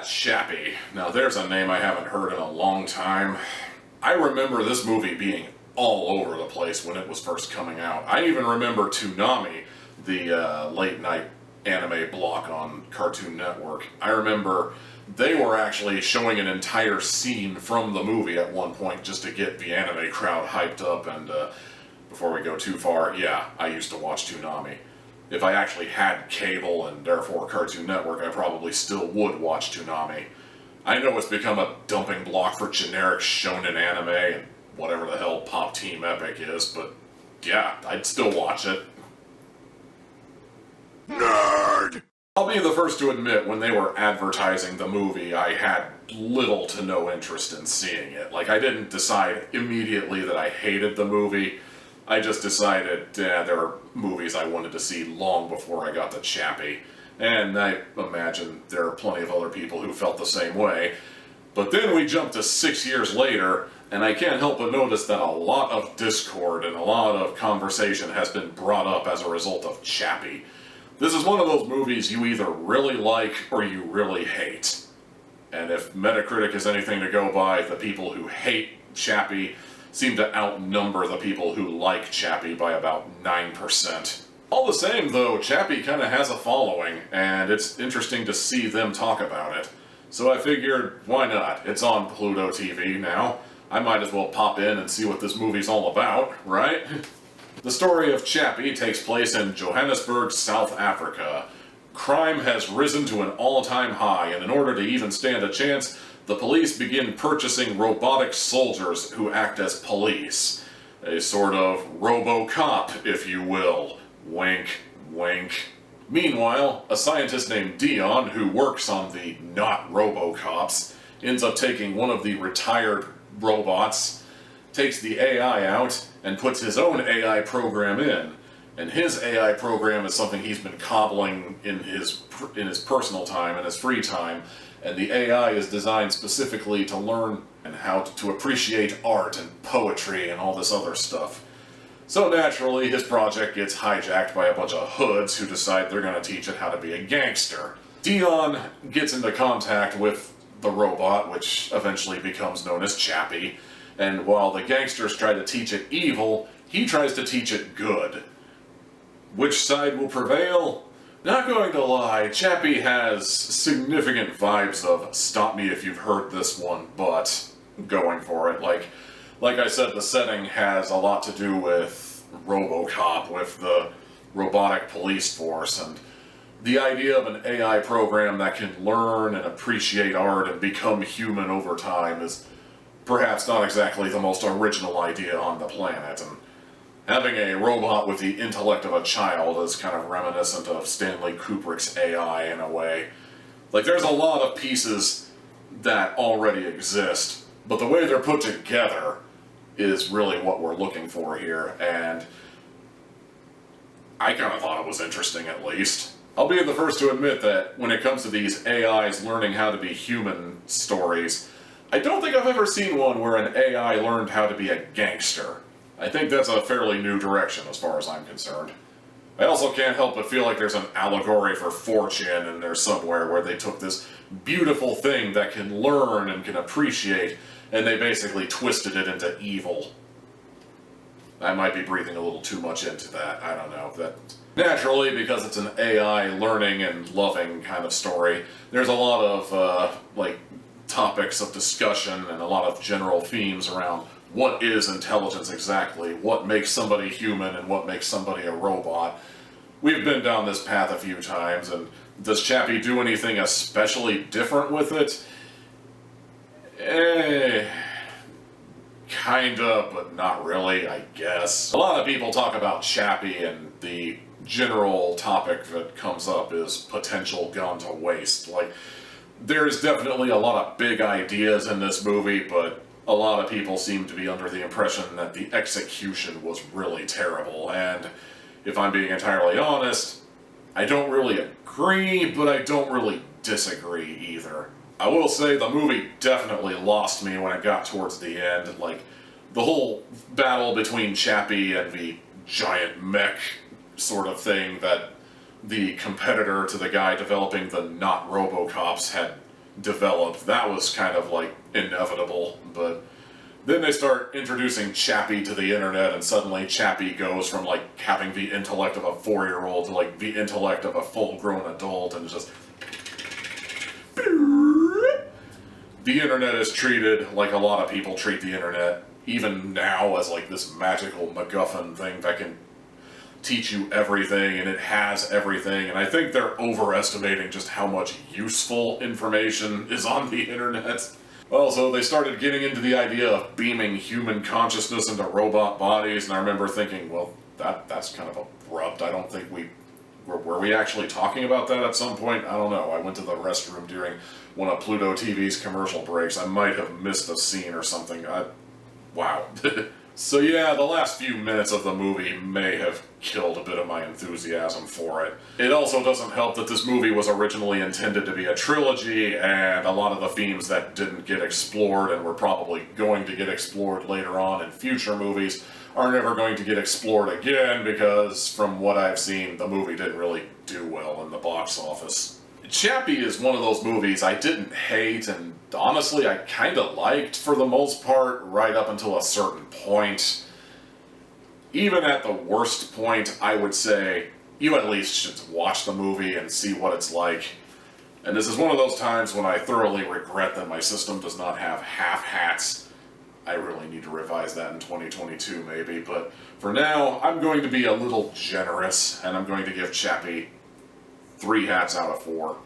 Chappie. Now there's a name I haven't heard in a long time. I remember this movie being all over the place when it was first coming out. I even remember Toonami, the late night anime block on Cartoon Network. I remember they were actually showing an entire scene from the movie at one point just to get the anime crowd hyped up. And before we go too far, yeah, I used to watch Toonami. If I actually had cable and therefore Cartoon Network, I probably still would watch Toonami. I know it's become a dumping block for generic shonen anime and whatever the hell Pop Team Epic is, but yeah, I'd still watch it. Nerd! I'll be the first to admit, when they were advertising the movie, I had little to no interest in seeing it. Like, I didn't decide immediately that I hated the movie. I just decided there are movies I wanted to see long before I got to Chappie. And I imagine there are plenty of other people who felt the same way. But then we jumped to 6 years later, and I can't help but notice that a lot of discord and a lot of conversation has been brought up as a result of Chappie. This is one of those movies you either really like or you really hate. And if Metacritic is anything to go by, the people who hate Chappie seem to outnumber the people who like Chappie by about 9%. All the same, though, Chappie kind of has a following, and it's interesting to see them talk about it. So I figured, why not? It's on Pluto TV now. I might as well pop in and see what this movie's all about, right? The story of Chappie takes place in Johannesburg, South Africa. Crime has risen to an all-time high, and in order to even stand a chance, the police begin purchasing robotic soldiers who act as police. A sort of RoboCop, if you will. Wink, wink. Meanwhile, a scientist named Dion, who works on the not RoboCops, ends up taking one of the retired robots, takes the AI out, and puts his own AI program in. And his AI program is something he's been cobbling in his personal time, in his free time, and the AI is designed specifically to learn and how to appreciate art and poetry and all this other stuff. So naturally, his project gets hijacked by a bunch of hoods who decide they're going to teach it how to be a gangster. Dion gets into contact with the robot, which eventually becomes known as Chappie, and while the gangsters try to teach it evil, he tries to teach it good. Which side will prevail? Not going to lie, Chappie has significant vibes of Stop Me If You've Heard This One, but going for it. Like I said, the setting has a lot to do with RoboCop, with the robotic police force, and the idea of an AI program that can learn and appreciate art and become human over time is perhaps not exactly the most original idea on the planet, and having a robot with the intellect of a child is kind of reminiscent of Stanley Kubrick's AI in a way. Like, there's a lot of pieces that already exist, but the way they're put together is really what we're looking for here, and I kind of thought it was interesting, at least. I'll be the first to admit that when it comes to these AIs learning how to be human stories, I don't think I've ever seen one where an AI learned how to be a gangster. I think that's a fairly new direction as far as I'm concerned. I also can't help but feel like there's an allegory for 4chan in there somewhere where they took this beautiful thing that can learn and can appreciate, and they basically twisted it into evil. I might be breathing a little too much into that, I don't know. That naturally, because it's an AI learning and loving kind of story, there's a lot of topics of discussion and a lot of general themes around what is intelligence exactly, what makes somebody human and what makes somebody a robot. We've been down this path a few times, and does Chappie do anything especially different with it? Kinda, but not really, I guess. A lot of people talk about Chappie, and the general topic that comes up is potential gone to waste. Like, there's definitely a lot of big ideas in this movie, but a lot of people seem to be under the impression that the execution was really terrible, and if I'm being entirely honest, I don't really agree, but I don't really disagree either. I will say the movie definitely lost me when it got towards the end. Like, the whole battle between Chappie and the giant mech sort of thing that the competitor to the guy developing the not RoboCops had developed, that was kind of like inevitable, but then they start introducing Chappie to the internet, and suddenly Chappie goes from like having the intellect of a 4-year-old to like the intellect of a full-grown adult, and just the internet is treated like a lot of people treat the internet, even now, as like this magical MacGuffin thing that can teach you everything, and it has everything, and I think they're overestimating just how much useful information is on the internet. Also, they started getting into the idea of beaming human consciousness into robot bodies, and I remember thinking, well, that's kind of abrupt. I don't think were we actually talking about that at some point? I don't know. I went to the restroom during one of Pluto TV's commercial breaks. I might have missed a scene or something. Wow. So yeah, the last few minutes of the movie may have killed a bit of my enthusiasm for it. It also doesn't help that this movie was originally intended to be a trilogy, and a lot of the themes that didn't get explored and were probably going to get explored later on in future movies are never going to get explored again, because from what I've seen, the movie didn't really do well in the box office. Chappie is one of those movies I didn't hate, and honestly I kinda liked for the most part, right up until a certain point. Even at the worst point, I would say you at least should watch the movie and see what it's like. And this is one of those times when I thoroughly regret that my system does not have half hats. I really need to revise that in 2022 maybe, but for now, I'm going to be a little generous, and I'm going to give Chappie 3 hats out of 4.